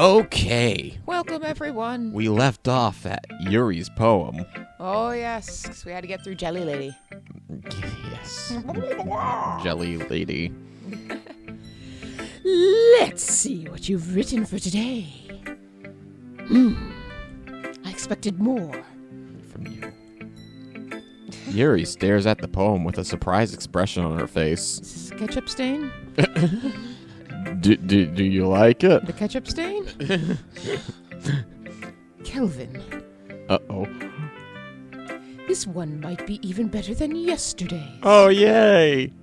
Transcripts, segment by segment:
Okay. Welcome, everyone. We left off at Yuri's poem. Oh, yes, 'cause we had to get through Jelly Lady. Yes. Jelly Lady. Let's see what you've written for today. I expected more. From you. Yuri stares at the poem with a surprised expression on her face. Is this a ketchup stain? Do you like it? The ketchup stain? Kelvin. Uh-oh. This one might be even better than yesterday's. Oh, yay!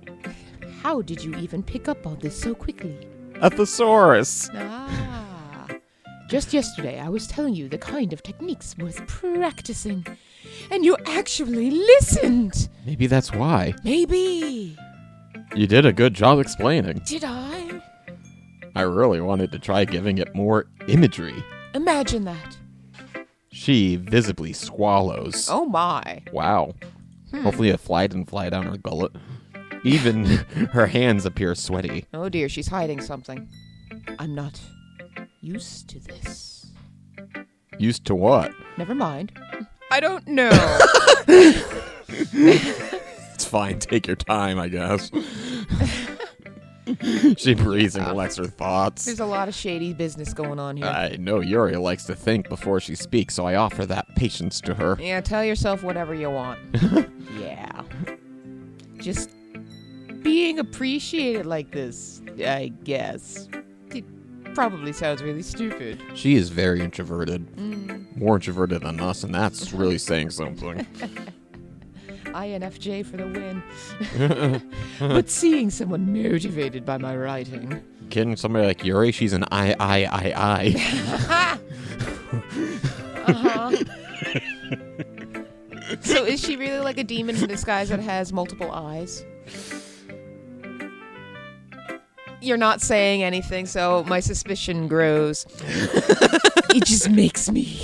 How did you even pick up on this so quickly? A thesaurus. Just yesterday, I was telling you the kind of techniques worth practicing, and you actually listened. Maybe that's why. Maybe. You did a good job explaining. Did I? I really wanted to try giving it more imagery. Imagine that. She visibly swallows. Oh my. Wow. Hopefully a fly didn't fly down her gullet. Even her hands appear sweaty. Oh dear, she's hiding something. I'm not used to this. Used to what? Never mind. I don't know. It's fine. Take your time, I guess. She breathes and collects her thoughts. There's a lot of shady business going on here. I know Yuri likes to think before she speaks, so I offer that patience to her. Yeah, tell yourself whatever you want. Yeah. Just being appreciated like this, I guess. It probably sounds really stupid. She is very introverted. More introverted than us, and that's really saying something. INFJ for the win. But seeing someone motivated by my writing. Kidding somebody like Yuri, she's an I. Uh-huh. So is she really like a demon in disguise that has multiple eyes? You're not saying anything, so my suspicion grows. It just makes me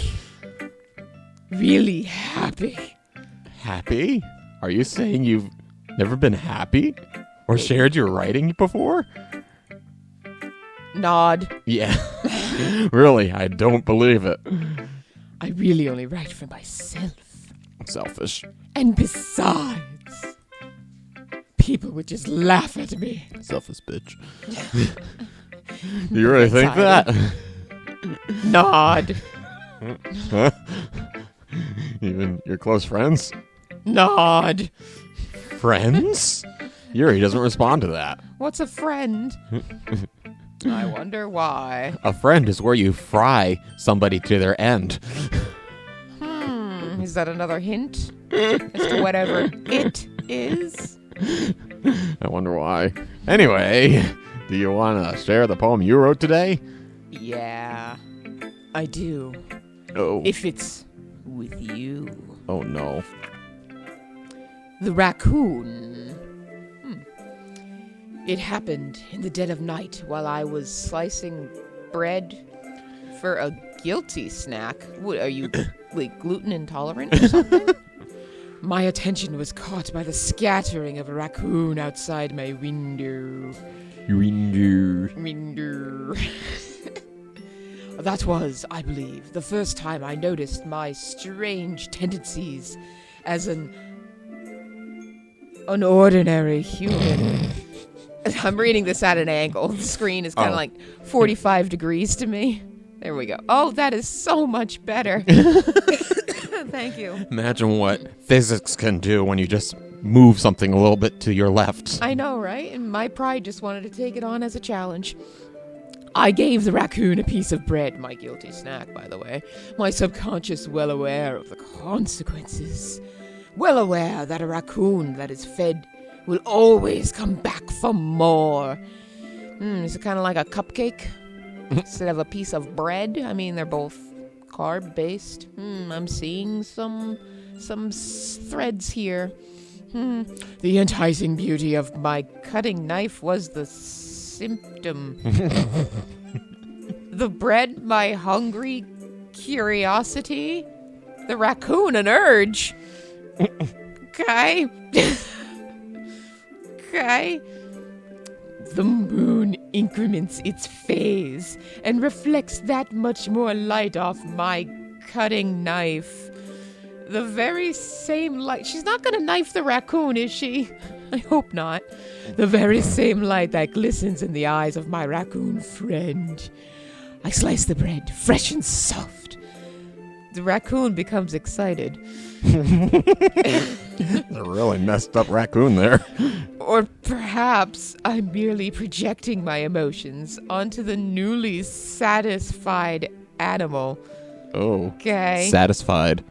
really happy. Happy? Are you saying you've never been happy? Or shared your writing before? Nod. Yeah. Really, I don't believe it. I really only write for myself. Selfish. And besides, people would just laugh at me. Selfish bitch. You really think that? Nod. Huh? Even your close friends? Nod. Friends? Yuri doesn't respond to that. What's a friend? I wonder why. A friend is where you fry somebody to their end. Is that another hint as to whatever it is? I wonder why. Anyway, do you want to share the poem you wrote today? Yeah, I do. Oh. If it's with you. Oh, no. The raccoon. It happened in the dead of night while I was slicing bread for a guilty snack. What, are you, like, gluten intolerant or something? My attention was caught by the scattering of a raccoon outside my window. Window. That was, I believe, the first time I noticed my strange tendencies as an ordinary human. I'm reading this at an angle. The screen is kind of like 45 degrees to me. There we go. Oh, that is so much better. Thank you. Imagine what physics can do when you just move something a little bit to your left. I know, right? And my pride just wanted to take it on as a challenge. I gave the raccoon a piece of bread, my guilty snack, by the way. My subconscious well aware of the consequences. Well aware that a raccoon that is fed will always come back for more. Is it kind of like a cupcake instead of a piece of bread? I mean, they're both carb-based. I'm seeing some threads here. The enticing beauty of my cutting knife was the symptom. The bread, my hungry curiosity. The raccoon, an urge. Okay. Okay. The moon increments its phase and reflects that much more light off my cutting knife. The very same light. She's not going to knife the raccoon, is she? I hope not. The very same light that glistens in the eyes of my raccoon friend. I slice the bread, fresh and soft. The raccoon becomes excited. A really messed up raccoon there. Or perhaps I'm merely projecting my emotions onto the newly satisfied animal. Oh. Okay. Satisfied.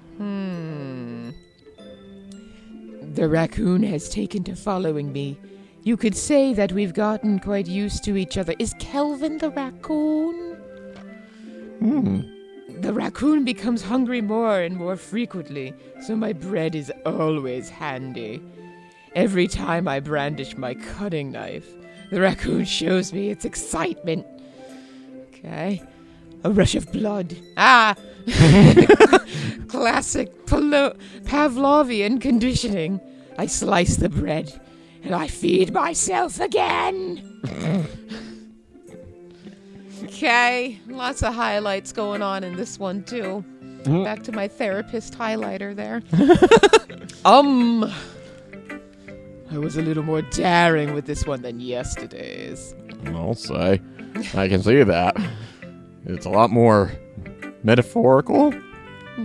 The raccoon has taken to following me. You could say that we've gotten quite used to each other. Is Kelvin the raccoon? The raccoon becomes hungry more and more frequently, so my bread is always handy. Every time I brandish my cutting knife, the raccoon shows me its excitement. Okay. A rush of blood. Classic Pavlovian conditioning. I slice the bread, and I feed myself again. Okay, lots of highlights going on in this one, too. Back to my therapist highlighter there. I was a little more daring with this one than yesterday's. I'll say. I can see that. It's a lot more metaphorical.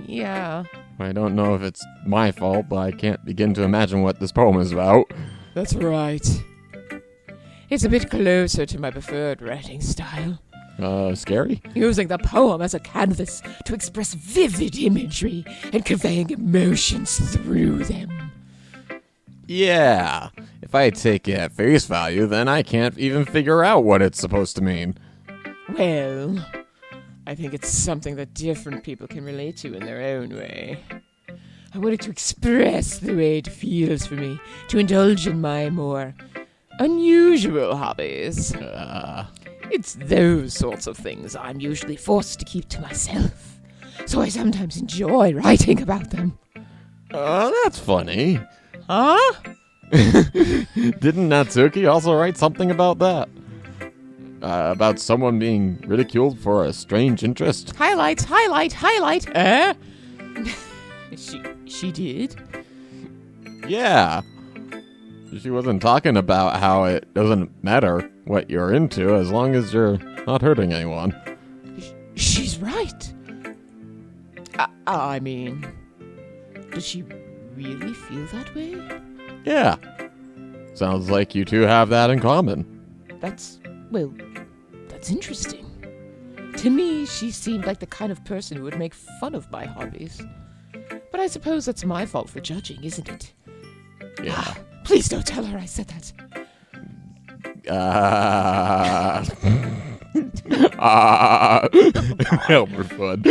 Yeah. I don't know if it's my fault, but I can't begin to imagine what this poem is about. That's right. It's a bit closer to my preferred writing style. Scary? Using the poem as a canvas to express vivid imagery and conveying emotions through them. Yeah. If I take it at face value, then I can't even figure out what it's supposed to mean. Well, I think it's something that different people can relate to in their own way. I wanted to express the way it feels for me to indulge in my more unusual hobbies. It's those sorts of things I'm usually forced to keep to myself, so I sometimes enjoy writing about them. That's funny. Huh? Didn't Natsuki also write something about that? About someone being ridiculed for a strange interest? Highlight. She did? Yeah. She wasn't talking about how it doesn't matter what you're into as long as you're not hurting anyone. She's right. I mean, does she really feel that way? Yeah. Sounds like you two have that in common. That's interesting. To me, she seemed like the kind of person who would make fun of my hobbies. But I suppose that's my fault for judging, isn't it? Yeah. Please don't tell her I said that. Help her, Fudd.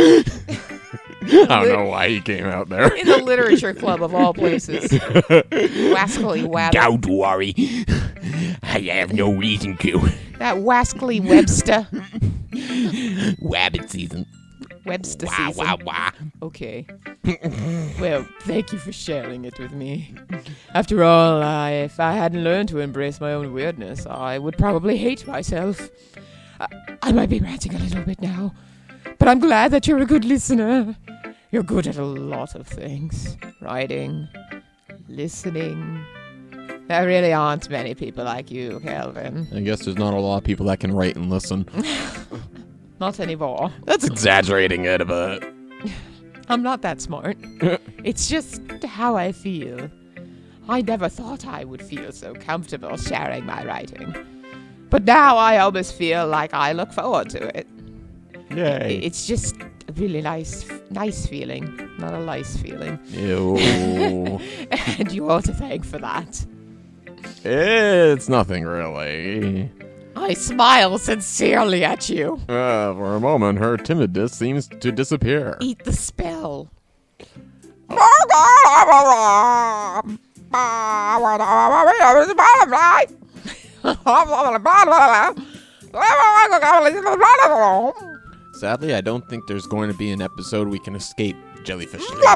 I don't know why he came out there. In the literature club of all places. Wascally Wabbit. Don't worry. I have no reason to. That Wascally Webster. Wabbit season. Webster season. Wah. Okay. Well, thank you for sharing it with me. After all, if I hadn't learned to embrace my own weirdness, I would probably hate myself. I might be ranting a little bit now, but I'm glad that you're a good listener. You're good at a lot of things. Writing, listening. There really aren't many people like you, Kelvin. I guess there's not a lot of people that can write and listen. Not anymore. That's exaggerating it a bit. I'm not that smart. It's just how I feel. I never thought I would feel so comfortable sharing my writing. But now I almost feel like I look forward to it. Yay. It's just a really nice feeling, not a lice feeling. Ew. And you ought to thank for that. It's nothing really. I smile sincerely at you. For a moment, her timidness seems to disappear. Eat the spell. Sadly, I don't think there's going to be an episode we can escape jellyfish. Is that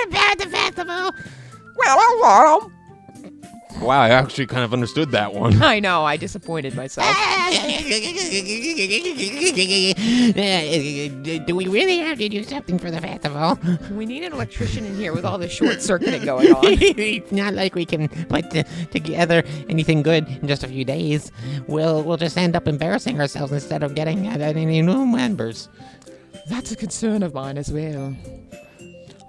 about the festival? Well, Wow, I actually kind of understood that one. I know, I disappointed myself. Do we really have to do something for the festival? We need an electrician in here with all this short-circuiting going on. It's not like we can put together anything good in just a few days. We'll just end up embarrassing ourselves instead of getting any new members. That's a concern of mine as well.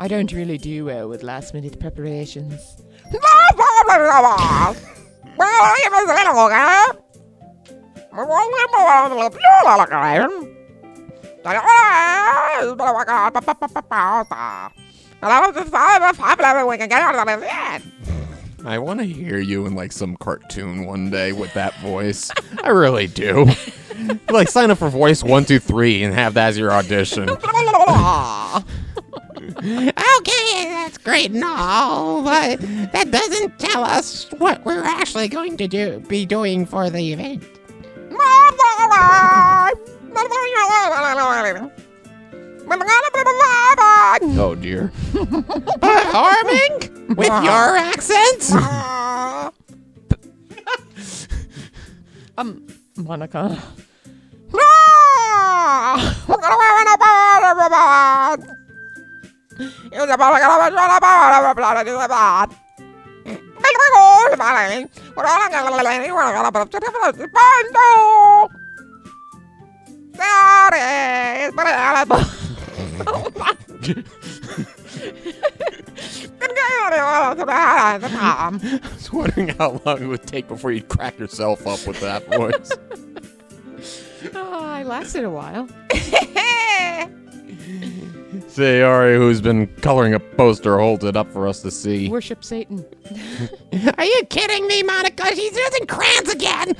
I don't really do well with last-minute preparations. I want to hear you in like some cartoon one day with that voice. I really do. Like sign up for Voice 123 and have that as your audition. Okay, that's great and all, but that doesn't tell us what we're actually going to be doing for the event. Oh dear. Performing with your accent? Monica. I was wondering how long it would take before you'd crack yourself up with that voice. I lasted a while. Say, Yuri, who's been coloring a poster, holds it up for us to see. Worship Satan. Are you kidding me, Monica? She's using crayons again!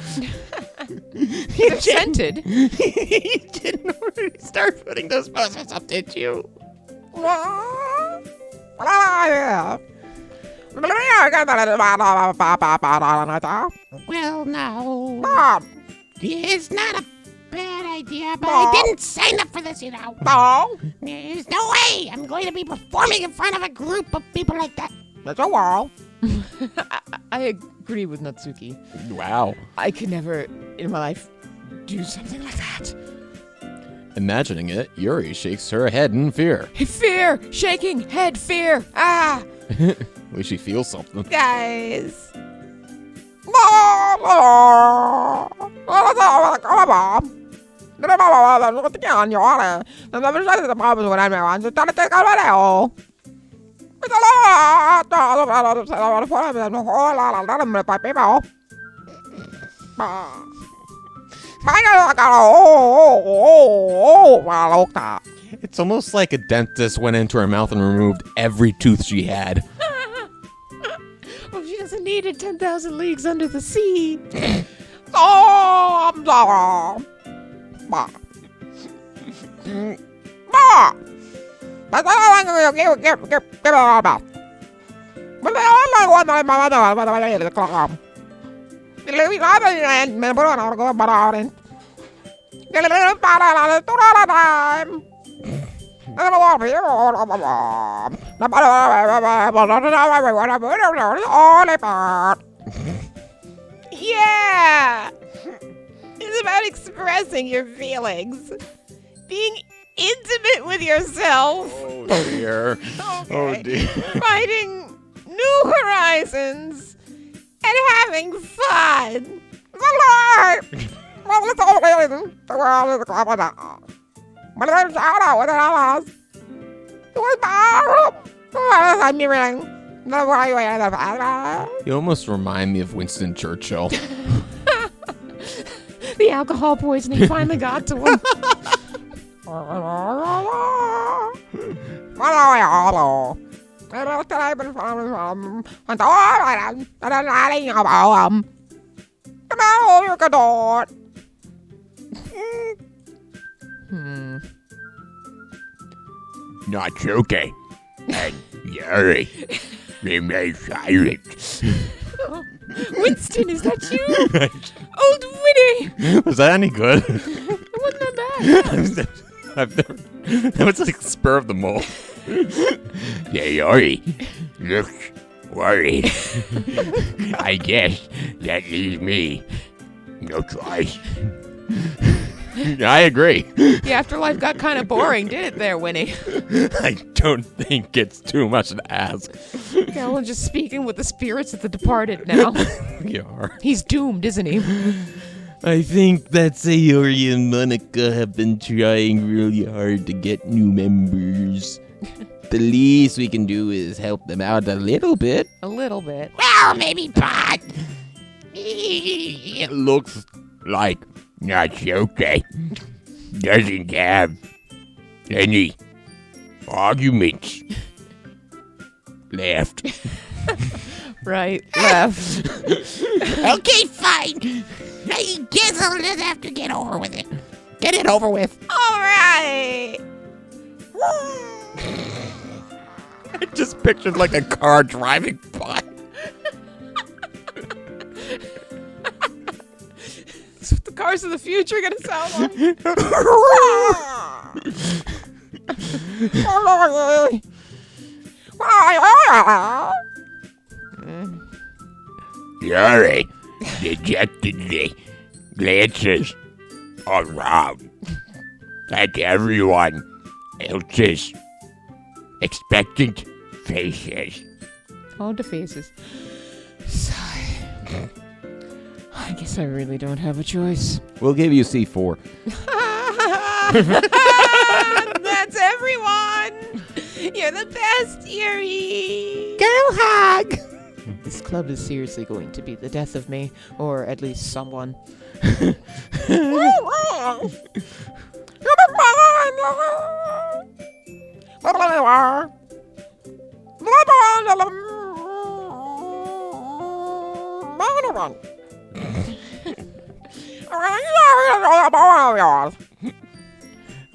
They're scented. You didn't already start putting those posters up, did you? Well, no. It's not a bad idea, but I didn't sign up for this, you know. No. There's no way I'm going to be performing in front of a group of people like that. That's a wall. I agree with Natsuki. Wow. I could never in my life do something like that. Imagining it, Yuri shakes her head in fear. Fear! Shaking head, fear! Ah! At least she feels something. Guys! It's almost like a dentist went into her mouth and removed every tooth she had. Well, she doesn't need it 10,000 leagues under the sea. Yeah! It's about expressing your feelings. Being intimate with yourself. Oh dear. Okay. Oh dear. Finding new horizons and having fun. You almost remind me of Winston Churchill. The alcohol poisoning finally got to him. Not okay. And Yuri. Remain silent. Winston, is that you? Old Winnie! Was that any good? It wasn't that bad. I've never. That was like spur of the moment. Yeah, Yuri. Look. Worried. I guess that leaves me no choice. I agree. The afterlife got kind of boring, did it there, Winnie? I don't think it's too much to ask. Galen's just speaking with the spirits of the departed now. You are. He's doomed, isn't he? I think that Sayori and Monica have been trying really hard to get new members. The least we can do is help them out a little bit. A little bit. Well, maybe pot. It looks like Natsuke doesn't have any arguments left. Right, left. Okay, fine. I guess I'll just have to get over with it. Get it over with. All right. I just pictured like a car driving by. That's what the cars of the future are going to sound like. Yuri dejectedly glances around at everyone else's expectant faces. Hold the faces. Sigh. I guess I really don't have a choice. We'll give you C4. That's everyone. You're the best, Yuri. Girl hug. This club is seriously going to be the death of me, or at least someone. I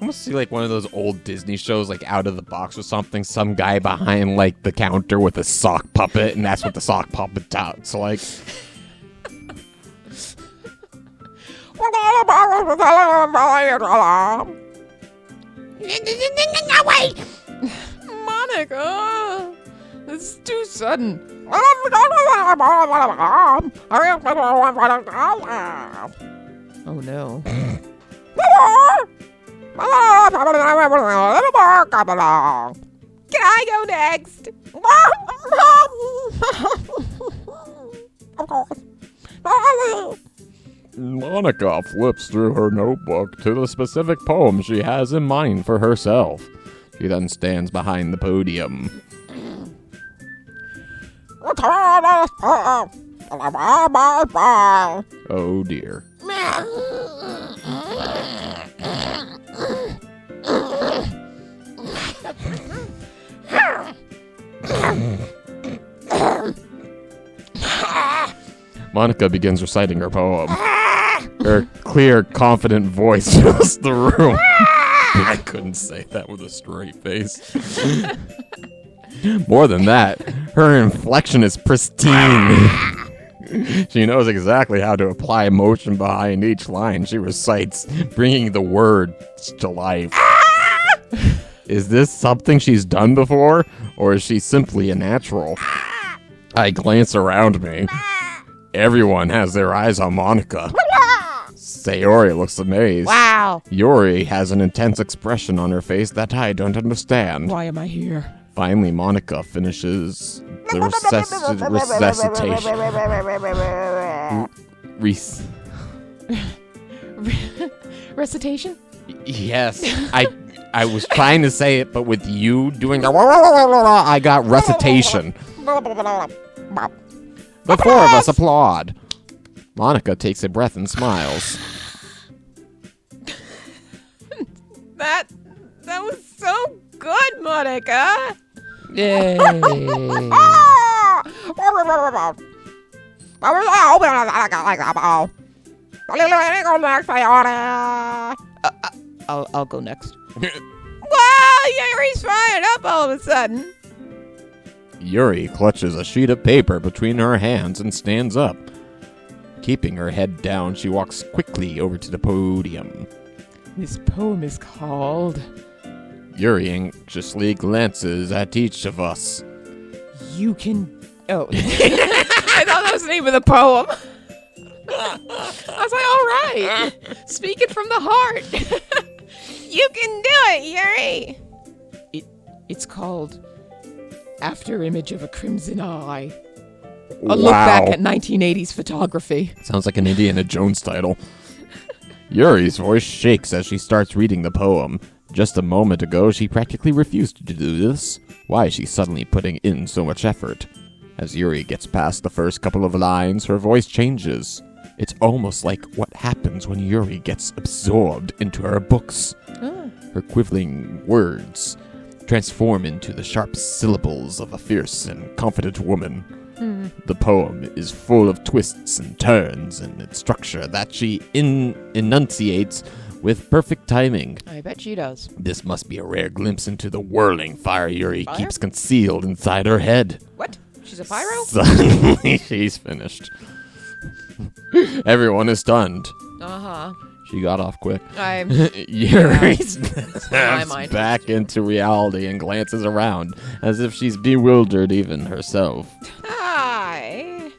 almost see like one of those old Disney shows, like Out of the Box or something. Some guy behind like the counter with a sock puppet, and that's what the sock puppet talks like. Wait. Monica, this is too sudden. Oh no. Can I go next? Of course. Monica flips through her notebook to the specific poem she has in mind for herself. She then stands behind the podium. Oh dear. Monica begins reciting her poem. Her clear, confident voice fills the room. I couldn't say that with a straight face. More than that, her inflection is pristine. She knows exactly how to apply emotion behind each line she recites, bringing the words to life. Is this something she's done before, or is she simply a natural? I glance around me. Everyone has their eyes on Monica. Sayori looks amazed. Wow. Yuri has an intense expression on her face that I don't understand. Why am I here? Finally, Monica finishes the Recitation? Yes, I was trying to say it, but with you doing the I got recitation. The four of us applaud. Monica takes a breath and smiles. That was so good, Monica. Yay. I'll go next. Wow, Yuri's fired up all of a sudden. Yuri clutches a sheet of paper between her hands and stands up. Keeping her head down, she walks quickly over to the podium. This poem is called... Yuri anxiously glances at each of us. You can Oh. I thought that was the name of the poem. I was like, all right. Speaking from the heart. You can do it, Yuri. It's called After Image of a Crimson Eye. A look back at 1980s photography. Sounds like an Indiana Jones title. Yuri's voice shakes as she starts reading the poem. Just a moment ago, she practically refused to do this. Why is she suddenly putting in so much effort? As Yuri gets past the first couple of lines, her voice changes. It's almost like what happens when Yuri gets absorbed into her books. Oh. Her quivering words transform into the sharp syllables of a fierce and confident woman. The poem is full of twists and turns in its structure that she enunciates with perfect timing. I bet she does. This must be a rare glimpse into the whirling fire Yuri Fire? keeps concealed inside her head. What? She's a pyro? Suddenly, she's finished. Everyone is stunned. Uh-huh. She got off quick. I'm... Yuri my snaps mind. back into reality and glances around as if she's bewildered even herself. Hi.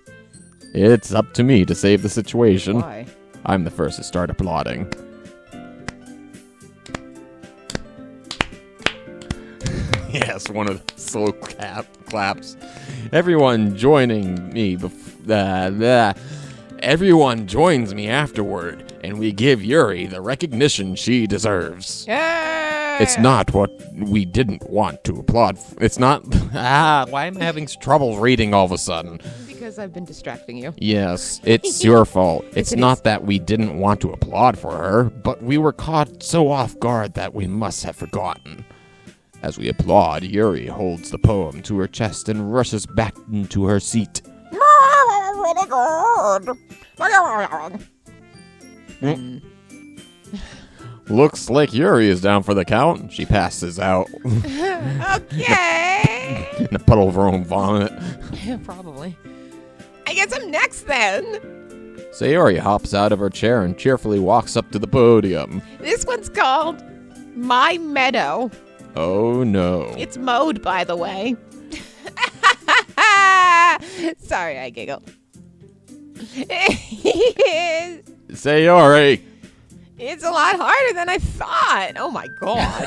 It's up to me to save the situation. Why? I'm the first to start applauding. Yes, one of the slow claps. Everyone joining me everyone joins me afterward, and we give Yuri the recognition she deserves. Yeah. It's not what we didn't want to applaud. It's not. Why am I having trouble reading all of a sudden? Because I've been distracting you. Yes, it's your fault. It's it not is. that we didn't want to applaud for her, but we were caught so off guard that we must have forgotten. As we applaud, Yuri holds the poem to her chest and rushes back into her seat. Really good. Looks like Yuri is down for the count. She passes out Okay. in a puddle of her own vomit. Yeah, probably. I guess I'm next then. Sayori hops out of her chair and cheerfully walks up to the podium. This one's called My Meadow. Oh no. It's mowed, by the way. Sorry, I giggled. Sayori! It's a lot harder than I thought. Oh my god.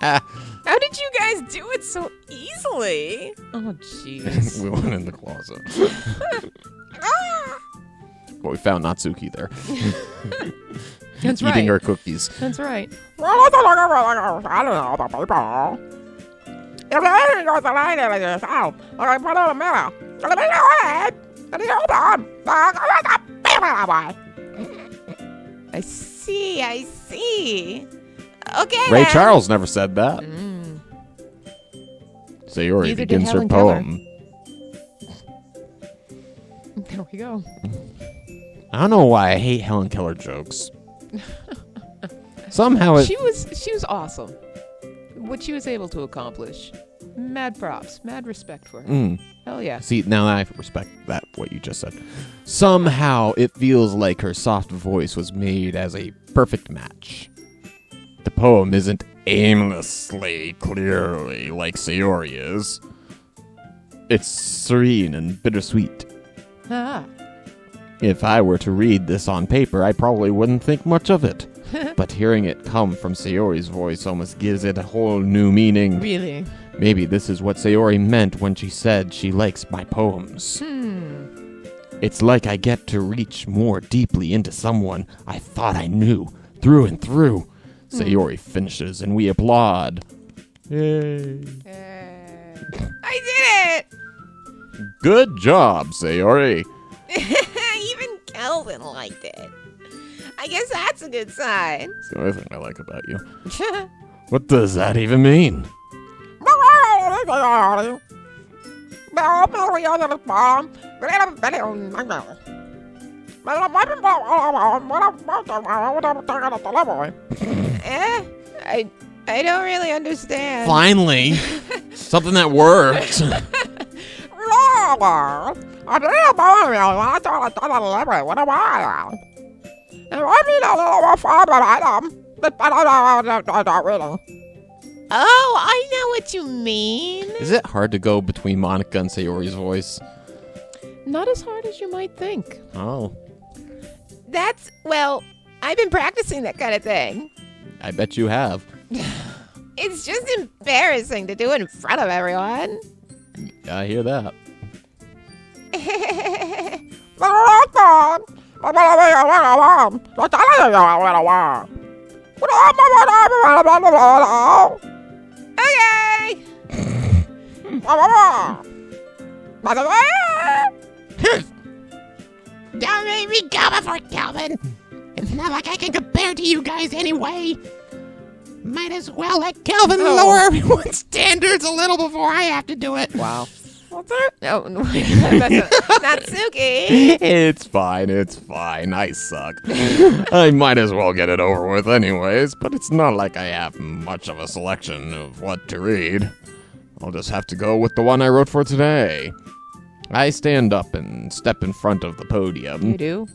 How did you guys do it so easily? Oh, jeez. We went in the closet. But we found Natsuki there. That's right. Eating her cookies. That's right. I don't know the people. If anything goes the line of yourself, I put in the middle. I see. Okay. Ray then. Charles never said that. Sayori Neither did begins her Helen Keller. poem. There we go. I don't know why I hate Helen Keller jokes. Somehow it... She was awesome. What she was able to accomplish. Mad props. Mad respect for her. Hell yeah. See, now I respect that, what you just said. Somehow it feels like her soft voice was made as a perfect match. The poem isn't aimlessly, clearly, like Sayori is. It's serene and bittersweet. Ah. If I were to read this on paper, I probably wouldn't think much of it. But hearing it come from Sayori's voice almost gives it a whole new meaning. Really? Maybe this is what Sayori meant when she said she likes my poems. It's like I get to reach more deeply into someone I thought I knew, through and through. Sayori finishes and we applaud. Yay. I did it. Good job, Sayori. Even Kelvin liked it. I guess that's a good sign. That's the only thing I like about you. What does that even mean? I don't really understand. Finally, something that works. Oh, I know what you mean. Is it hard to go between Monica and Sayori's voice? Not as hard as you might think. Oh, Well, I've been practicing that kind of thing. I bet you have. It's just embarrassing to do it in front of everyone. I hear that. Okay. Don't make me come before Calvin. It's not like I can compare to you guys anyway. Might as well let Calvin lower everyone's standards a little before I have to do it. Wow. What's that? Oh, no, Natsuki. It's fine. I suck. I might as well get it over with anyways, but it's not like I have much of a selection of what to read. I'll just have to go with the one I wrote for today. I stand up and step in front of the podium. You do?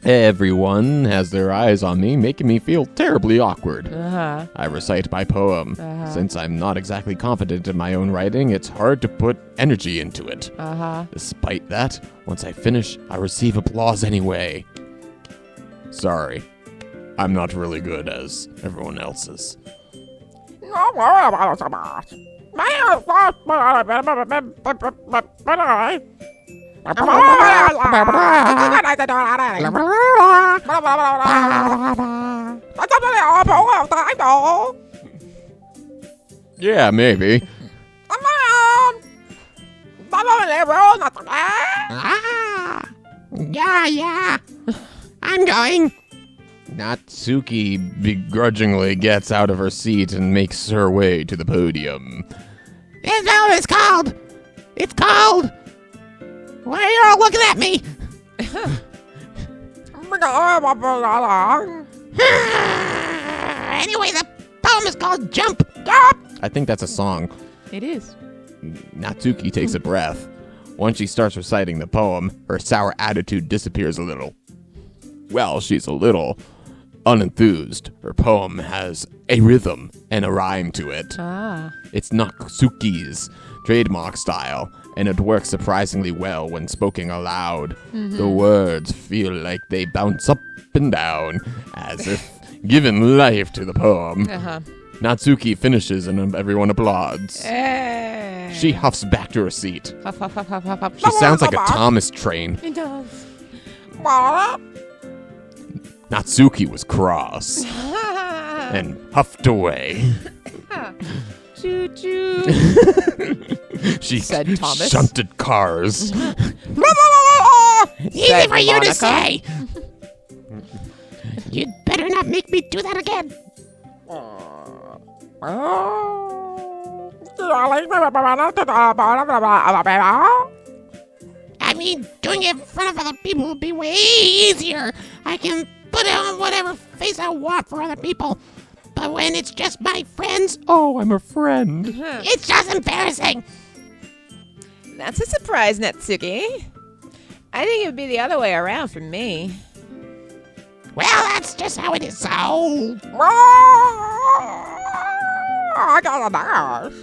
Everyone has their eyes on me, making me feel terribly awkward. Uh-huh. I recite my poem. Since I'm not exactly confident in my own writing, it's hard to put energy into it. Uh-huh. Despite that, once I finish, I receive applause anyway. Sorry, I'm not really good as everyone else is. Yeah, maybe. Yeah. I'm going. Natsuki begrudgingly gets out of her seat and makes her way to the podium. This film is called. It's called. Why are you all looking at me? Anyway, the poem is called Jump. I think that's a song. It is. Natsuki takes a breath. Once she starts reciting the poem, her sour attitude disappears a little. Well, she's a little unenthused. Her poem has a rhythm and a rhyme to it. Ah. It's Natsuki's trademark style, and it works surprisingly well when spoken aloud. The words feel like they bounce up and down, as if giving life to the poem. Uh-huh. Natsuki finishes and everyone applauds. She huffs back to her seat. Huff, huff, huff, huff, huff, huff. She sounds like a Thomas train. It does. Natsuki was cross and huffed away. Choo-choo. She Said Thomas. shunted cars. Easy for you to Monica. say. You'd better not make me do that again. I mean, doing it in front of other people would be way easier. I can put on whatever face I want for other people. But when it's just my friends, Oh, I'm a friend. it's just embarrassing. That's a surprise, Natsuki. I think it would be the other way around for me. Well, that's just how it is, so. I got a dash.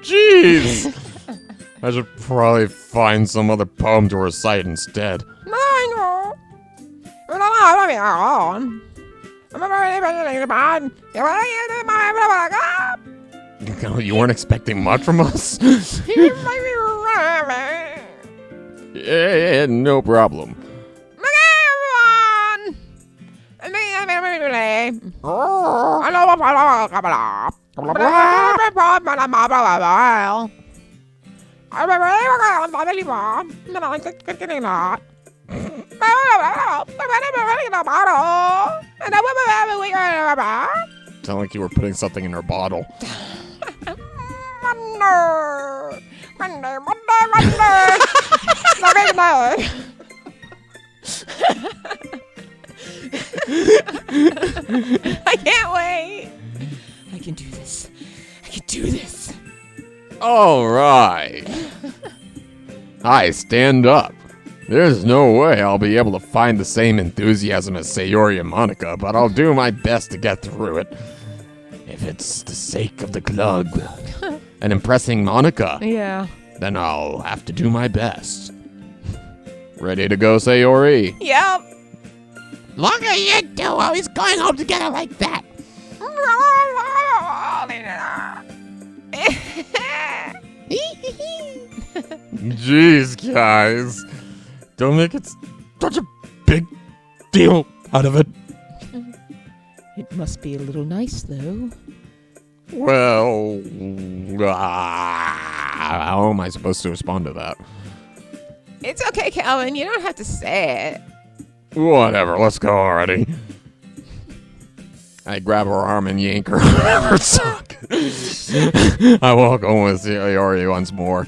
Jeez. I should probably find some other poem to recite instead. You weren't expecting much from us? Yeah, no problem. Sound like you were putting something in her bottle. I can't wait. I can do this. I can do this. All right. I stand up. There's no way I'll be able to find the same enthusiasm as Sayori and Monica, but I'll do my best to get through it. If it's the sake of the club and impressing Monica, Yeah. then I'll have to do my best. Ready to go, Sayori? Yep. Look at you two always going home together like that. Jeez, guys. Don't make it such a big deal out of it. It must be a little nice, though. Well, how am I supposed to respond to that? It's okay, Calvin. You don't have to say it. Whatever, let's go already. I grab her arm and yank her out of her sock. I walk home with Yuri once more.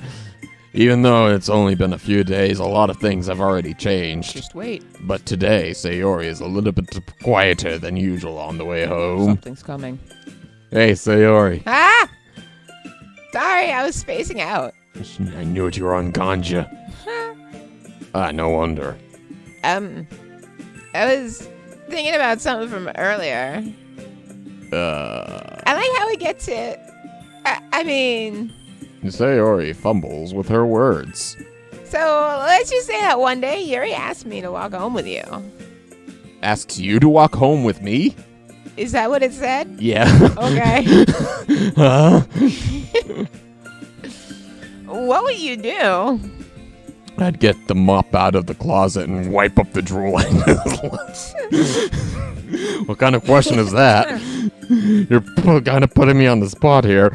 Even though it's only been a few days, a lot of things have already changed. Just wait. But today, Sayori is a little bit quieter than usual on the way home. Something's coming. Hey, Sayori. Ah! Sorry, I was spacing out. I knew it, you were on ganja. No wonder. I was thinking about something from earlier. I like how we get to... I mean... Sayori fumbles with her words. So, let's just say that one day, Yuri asked me to walk home with you. Asks you to walk home with me? Is that what it said? Yeah. Okay. Huh? What would you do? I'd get the mop out of the closet and wipe up the drooling. What kind of question is that? You're kind of putting me on the spot here.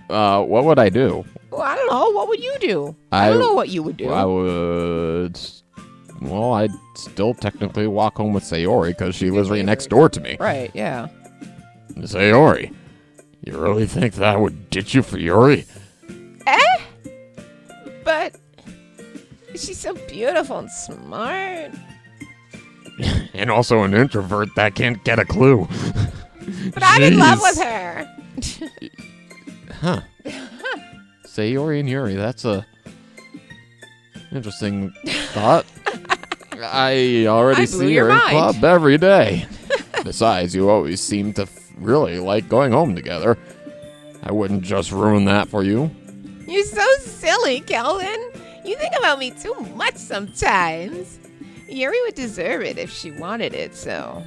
What would I do? Well, I don't know. What would you do? I don't know what you would do. I would... Well, I'd still technically walk home with Sayori because she lives right next door to me. Right, yeah. Sayori, you really think that I would ditch you for Yuri? But she's so beautiful and smart. And also an introvert that can't get a clue. But I'm in love Jeez. with her. Huh. Sayori and Yuri, that's a interesting thought. I already I blew see your her in mind. club every day. Besides, you always seem to really like going home together. I wouldn't just ruin that for you. You're so silly, Kelvin. You think about me too much sometimes. Yuri would deserve it if she wanted it, so...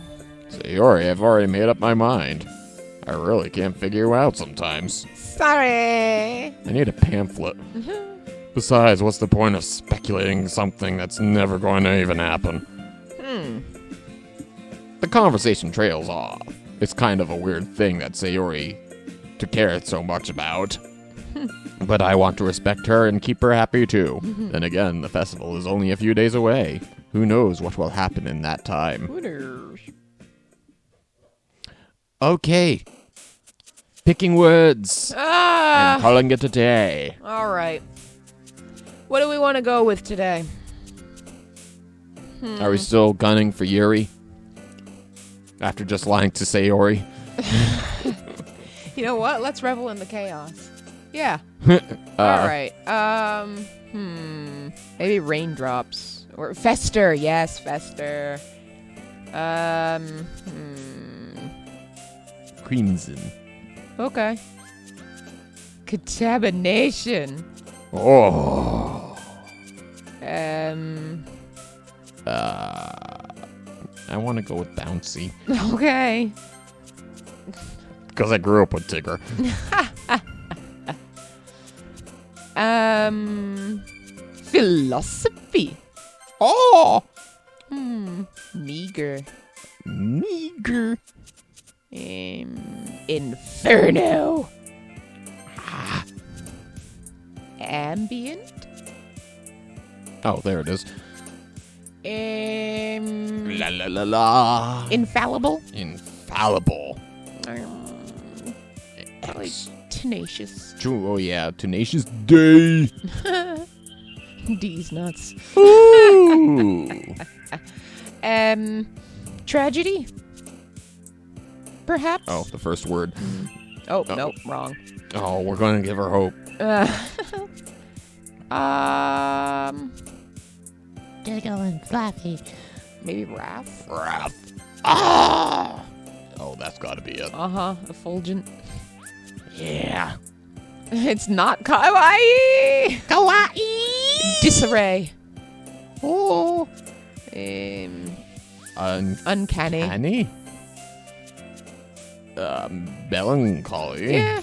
Sayori, I've already made up my mind. I really can't figure you out sometimes. Sorry. I need a pamphlet. Besides, what's the point of speculating something that's never going to even happen? The conversation trails off. It's kind of a weird thing that Sayori to care so much about. But I want to respect her and keep her happy too. Then again, the festival is only a few days away. Who knows what will happen in that time? Who knows? Okay. Picking words. And calling it a day. All right. What do we want to go with today? Are we still gunning for Yuri? After just lying to Sayori? You know what? Let's revel in the chaos. Yeah. All right. Maybe raindrops or Fester. Yes, Fester. Crimson. Okay. Contamination. Oh. I want to go with bouncy. Okay. Because I grew up with Tigger. Philosophy. Oh! Meager. Meager. Inferno. Ambient. Oh, there it is. La la la la. Infallible. Infallible. Like tenacious. True. Oh yeah, tenacious day. D's nuts. Ooh. Tragedy? Perhaps? Oh, the first word. Oh, nope, wrong. Oh, we're gonna give her hope. Jiggle and fluffy. Maybe wrath? Wrath. Ah! Oh, that's gotta be it. Effulgent. Yeah. It's not kawaii! Kawaii. Disarray. Oh. Uncanny. Annie? Melancholy. Yeah.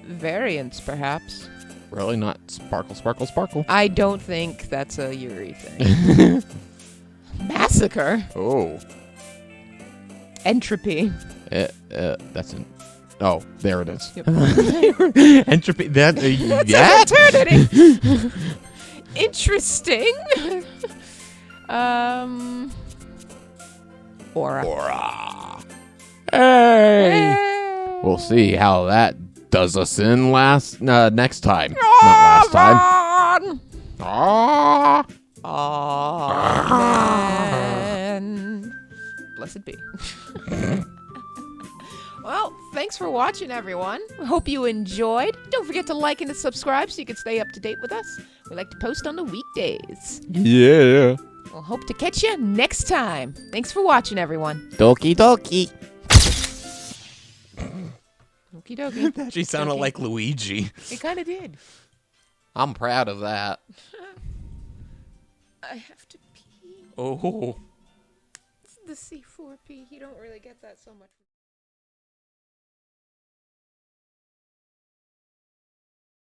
Variance, perhaps. Really not sparkle, sparkle, sparkle. I don't think that's a Yuri thing. Massacre. Oh. Entropy. That's an. Oh, there it is. Yep. Entropy. That. That's eternity. Interesting. Aura. Aura. Hey. Hey. We'll see how that does us in next time. Not last time. Ah. Amen. Blessed be. Well, thanks for watching, everyone. I hope you enjoyed. Don't forget to like and to subscribe so you can stay up to date with us. We like to post on the weekdays. Yeah. We'll hope to catch you next time. Thanks for watching, everyone. Doki Doki. Okie dokie. That actually sounded like Luigi. It kind of did. I'm proud of that. I have to pee. Oh. It's the C4P. You don't really get that so much.